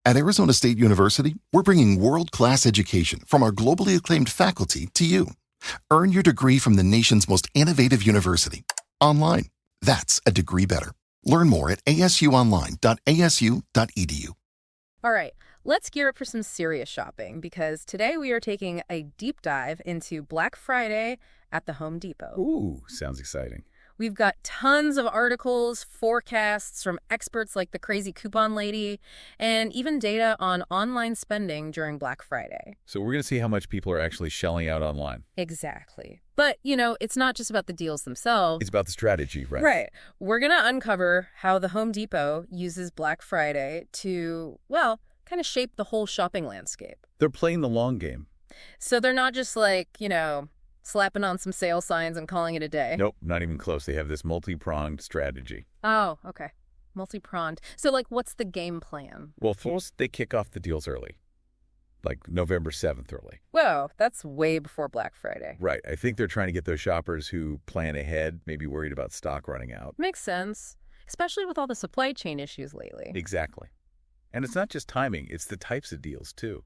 At Arizona State University, we're bringing world-class education from our globally acclaimed faculty to you. Earn your degree from the nation's most innovative university. Online. That's a degree better. Learn more at asuonline.asu.edu. All right, let's gear up for some serious shopping because today we are taking a deep dive into Black Friday at the Home Depot. Ooh, sounds exciting. We've got tons of articles, forecasts from experts like the crazy coupon lady, and even data on online spending during Black Friday. So we're going to see how much people are actually shelling out online. Exactly. But, it's not just about the deals themselves. It's about the strategy, right? Right. We're going to uncover how the Home Depot uses Black Friday to, kind of shape the whole shopping landscape. They're playing the long game. So they're not just slapping on some sale signs and calling it a day. Nope, not even close. They have this multi-pronged strategy. Oh, okay. Multi-pronged. So, what's the game plan? Well, first, they kick off the deals early, like November 7th early. Whoa, that's way before Black Friday. Right. I think they're trying to get those shoppers who plan ahead, maybe worried about stock running out. Makes sense, especially with all the supply chain issues lately. Exactly. And it's not just timing, it's the types of deals, too.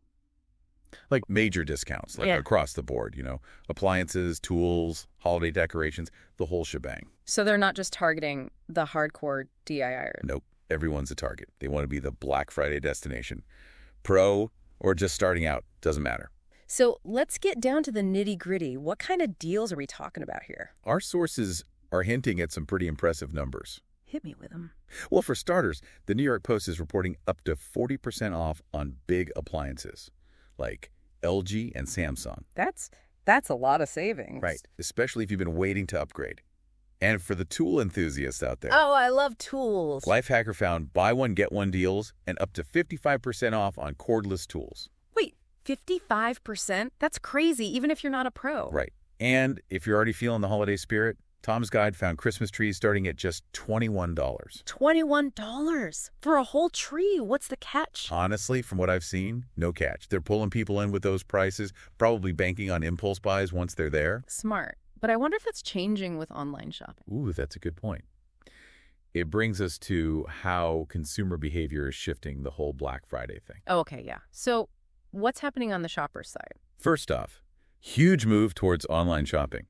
Like major discounts, across the board, appliances, tools, holiday decorations, the whole shebang. So they're not just targeting the hardcore DIYer. Nope. Everyone's a target. They want to be the Black Friday destination. Pro or just starting out, doesn't matter. So let's get down to the nitty-gritty. What kind of deals are we talking about here? Our sources are hinting at some pretty impressive numbers. Hit me with them. Well, for starters, the New York Post is reporting up to 40% off on big appliances, like LG and Samsung. That's a lot of savings. Right, especially if you've been waiting to upgrade. And for the tool enthusiasts out there. Oh, I love tools. Lifehacker found buy one, get one deals and up to 55% off on cordless tools. Wait, 55%? That's crazy, even if you're not a pro. Right. And if you're already feeling the holiday spirit, Tom's Guide found Christmas trees starting at just $21. $21? For a whole tree? What's the catch? Honestly, from what I've seen, no catch. They're pulling people in with those prices, probably banking on impulse buys once they're there. Smart. But I wonder if that's changing with online shopping. Ooh, that's a good point. It brings us to how consumer behavior is shifting the whole Black Friday thing. Oh, okay, yeah. So what's happening on the shopper's side? First off, huge move towards online shopping.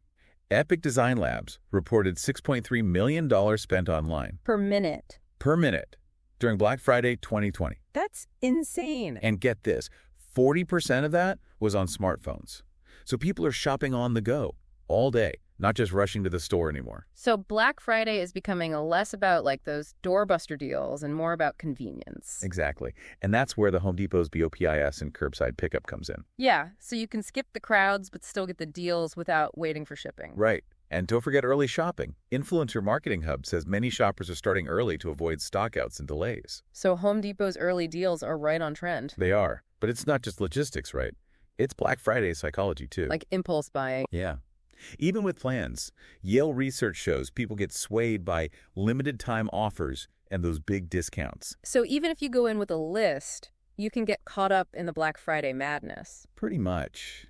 Epic Design Labs reported $6.3 million spent online. Per minute. Per minute during Black Friday 2020. That's insane. And get this, 40% of that was on smartphones. So people are shopping on the go all day, not just rushing to the store anymore. So Black Friday is becoming less about those doorbuster deals and more about convenience. Exactly. And that's where the Home Depot's BOPIS and curbside pickup comes in. Yeah, so you can skip the crowds but still get the deals without waiting for shipping. Right. And don't forget early shopping. Influencer Marketing Hub says many shoppers are starting early to avoid stockouts and delays. So Home Depot's early deals are right on trend. They are. But it's not just logistics, right? It's Black Friday psychology, too. Like impulse buying. Yeah. Even with plans, Yale research shows people get swayed by limited time offers and those big discounts. So even if you go in with a list, you can get caught up in the Black Friday madness. Pretty much.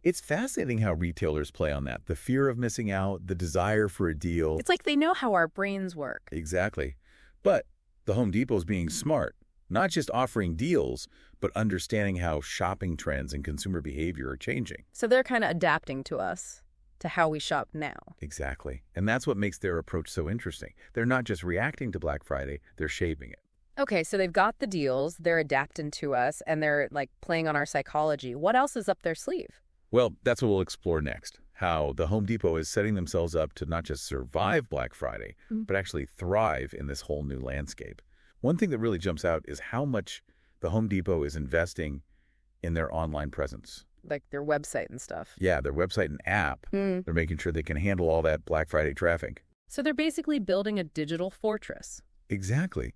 It's fascinating how retailers play on that. The fear of missing out, the desire for a deal. It's like they know how our brains work. Exactly. But the Home Depot's being smart, not just offering deals, but understanding how shopping trends and consumer behavior are changing. So they're kind of adapting to us, to how we shop now. Exactly. And that's what makes their approach so interesting. They're not just reacting to Black Friday, they're shaping it. Okay, so they've got the deals, they're adapting to us, and they're playing on our psychology. What else is up their sleeve? Well, that's what we'll explore next. How the Home Depot is setting themselves up to not just survive Black Friday, but actually thrive in this whole new landscape. One thing that really jumps out is how much the Home Depot is investing in their online presence. Like their website and stuff. Yeah, their website and app. They're making sure they can handle all that Black Friday traffic. So they're basically building a digital fortress. Exactly.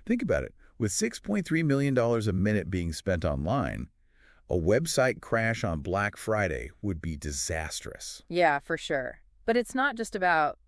Think about it. With $6.3 million a minute being spent online, a website crash on Black Friday would be disastrous. Yeah, for sure. But it's not just about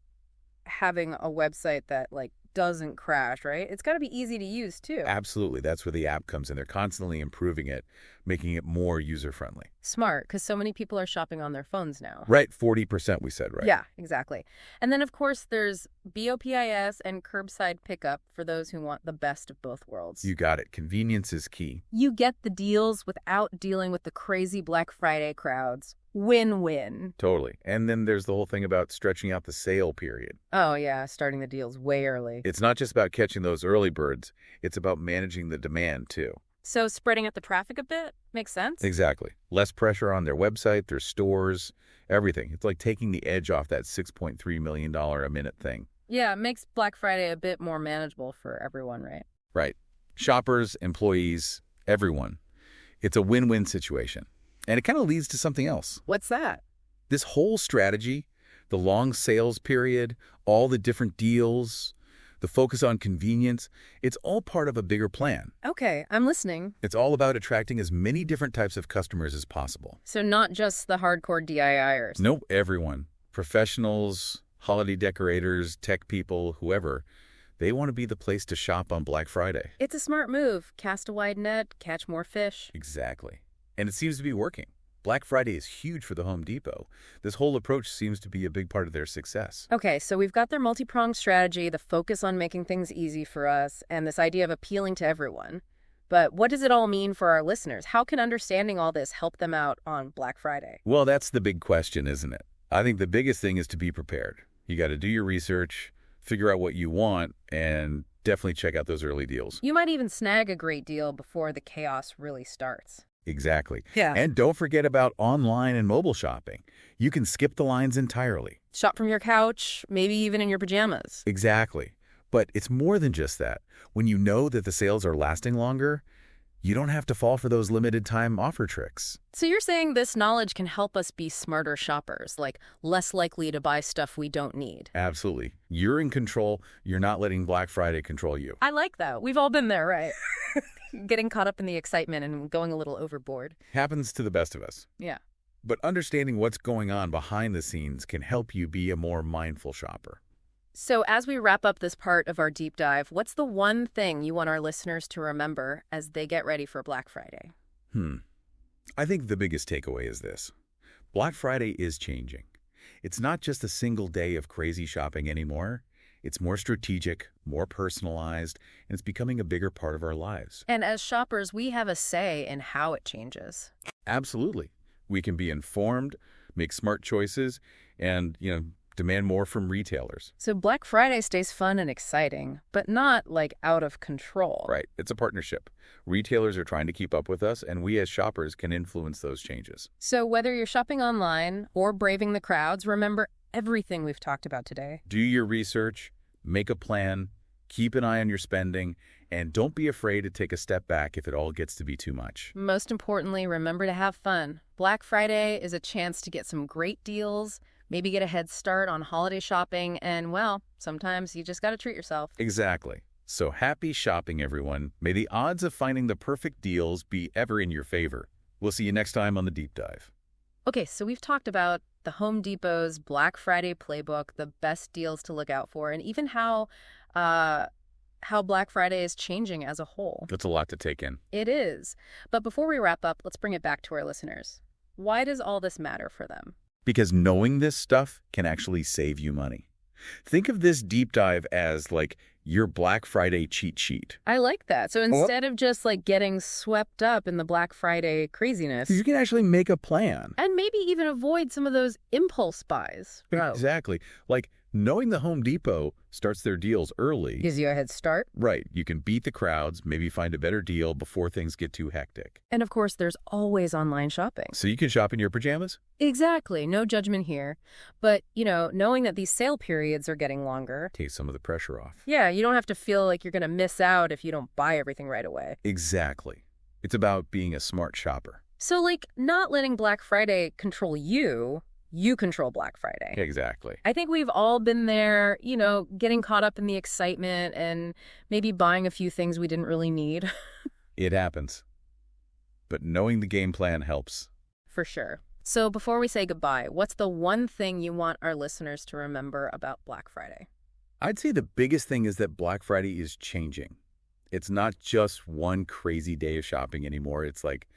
having a website that doesn't crash, right? It's got to be easy to use, too. Absolutely. That's where the app comes in. They're constantly improving it, making it more user-friendly. Smart, because so many people are shopping on their phones now. Right, 40% we said, right? Yeah, exactly. And then, of course, there's BOPIS and curbside pickup for those who want the best of both worlds. You got it. Convenience is key. You get the deals without dealing with the crazy Black Friday crowds. Win-win. Totally. And then there's the whole thing about stretching out the sale period. Oh, yeah, starting the deals way early. It's not just about catching those early birds. It's about managing the demand, too. So spreading out the traffic a bit makes sense? Exactly. Less pressure on their website, their stores, everything. It's like taking the edge off that $6.3 million a minute thing. Yeah, it makes Black Friday a bit more manageable for everyone, right? Right. Shoppers, employees, everyone. It's a win-win situation. And it kind of leads to something else. What's that? This whole strategy, the long sales period, all the different deals, the focus on convenience, it's all part of a bigger plan. Okay, I'm listening. It's all about attracting as many different types of customers as possible. So not just the hardcore DIYers. Nope, everyone. Professionals, holiday decorators, tech people, whoever. They want to be the place to shop on Black Friday. It's a smart move. Cast a wide net, catch more fish. Exactly. And it seems to be working. Black Friday is huge for the Home Depot. This whole approach seems to be a big part of their success. Okay, so we've got their multi-pronged strategy, the focus on making things easy for us, and this idea of appealing to everyone. But what does it all mean for our listeners? How can understanding all this help them out on Black Friday? Well, that's the big question, isn't it? I think the biggest thing is to be prepared. You got to do your research, figure out what you want, and definitely check out those early deals. You might even snag a great deal before the chaos really starts. Exactly. Yeah. And don't forget about online and mobile shopping. You can skip the lines entirely. Shop from your couch, maybe even in your pajamas. Exactly. But it's more than just that. When you know that the sales are lasting longer, you don't have to fall for those limited time offer tricks. So you're saying this knowledge can help us be smarter shoppers, like less likely to buy stuff we don't need. Absolutely. You're in control. You're not letting Black Friday control you. I like that. We've all been there, right? Getting caught up in the excitement and going a little overboard. Happens to the best of us. Yeah. But understanding what's going on behind the scenes can help you be a more mindful shopper. So as we wrap up this part of our deep dive, what's the one thing you want our listeners to remember as they get ready for Black Friday? I think the biggest takeaway is this. Black Friday is changing. It's not just a single day of crazy shopping anymore. It's more strategic, more personalized, and it's becoming a bigger part of our lives. And as shoppers, we have a say in how it changes. Absolutely. We can be informed, make smart choices, and, demand more from retailers. So Black Friday stays fun and exciting, but not like out of control. Right. It's a partnership. Retailers are trying to keep up with us, and we as shoppers can influence those changes. So whether you're shopping online or braving the crowds, remember everything we've talked about today. Do your research, make a plan, keep an eye on your spending, and don't be afraid to take a step back if it all gets to be too much. Most importantly, remember to have fun. Black Friday is a chance to get some great deals, maybe get a head start on holiday shopping, and, well, sometimes you just got to treat yourself. Exactly. So happy shopping, everyone. May the odds of finding the perfect deals be ever in your favor. We'll see you next time on The Deep Dive. Okay, so we've talked about the Home Depot's Black Friday playbook, the best deals to look out for, and even how Black Friday is changing as a whole. That's a lot to take in. It is. But before we wrap up, let's bring it back to our listeners. Why does all this matter for them? Because knowing this stuff can actually save you money. Think of this deep dive as like your Black Friday cheat sheet. I like that. So instead of just like getting swept up in the Black Friday craziness, You can actually make a plan. and maybe even avoid some of those impulse buys. Exactly. Like knowing the Home Depot starts their deals early. Gives you a head start. Right. You can beat the crowds, maybe find a better deal before things get too hectic. And of course, there's always online shopping. So you can shop in your pajamas? Exactly. No judgment here. But, knowing that these sale periods are getting longer. Take some of the pressure off. Yeah, you don't have to feel like you're going to miss out if you don't buy everything right away. Exactly. It's about being a smart shopper. So, not letting Black Friday control you, you control Black Friday. Exactly. I think we've all been there, getting caught up in the excitement and maybe buying a few things we didn't really need. It happens. But knowing the game plan helps. For sure. So before we say goodbye, what's the one thing you want our listeners to remember about Black Friday? I'd say the biggest thing is that Black Friday is changing. It's not just one crazy day of shopping anymore. It's like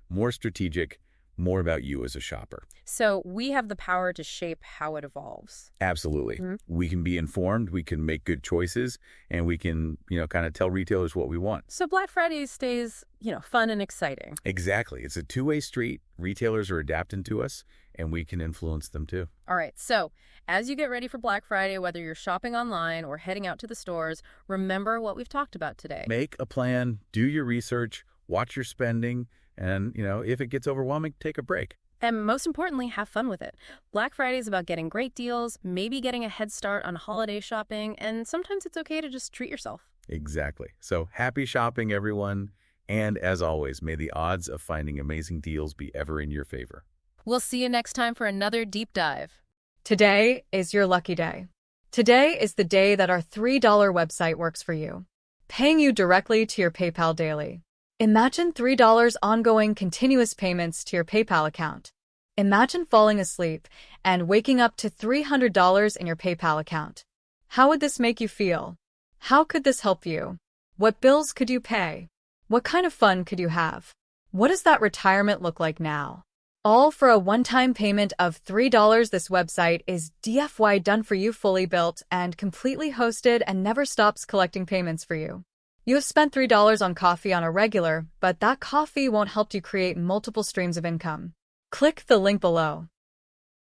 more strategic, more about you as a shopper. So we have the power to shape how it evolves. Absolutely. We can be informed, we can make good choices, and we can, kind of tell retailers what we want. So Black Friday stays, fun and exciting. Exactly. It's a two-way street. Retailers are adapting to us, and we can influence them too. All right, so as you get ready for Black Friday, whether you're shopping online or heading out to the stores, remember what we've talked about today. Make a plan, do your research, watch your spending, and, if it gets overwhelming, take a break. And most importantly, have fun with it. Black Friday is about getting great deals, maybe getting a head start on holiday shopping, and sometimes it's okay to just treat yourself. Exactly. So happy shopping, everyone. And as always, may the odds of finding amazing deals be ever in your favor. We'll see you next time for another deep dive. Today is your lucky day. Today is the day that our $3 website works for you, paying you directly to your PayPal daily. Imagine $3 ongoing continuous payments to your PayPal account. Imagine falling asleep and waking up to $300 in your PayPal account. How would this make you feel? How could this help you? What bills could you pay? What kind of fun could you have? What does that retirement look like now? All for a one-time payment of $3. This website is DFY done for you, fully built and completely hosted, and never stops collecting payments for you. You have spent $3 on coffee on a regular, but that coffee won't help you create multiple streams of income. Click the link below.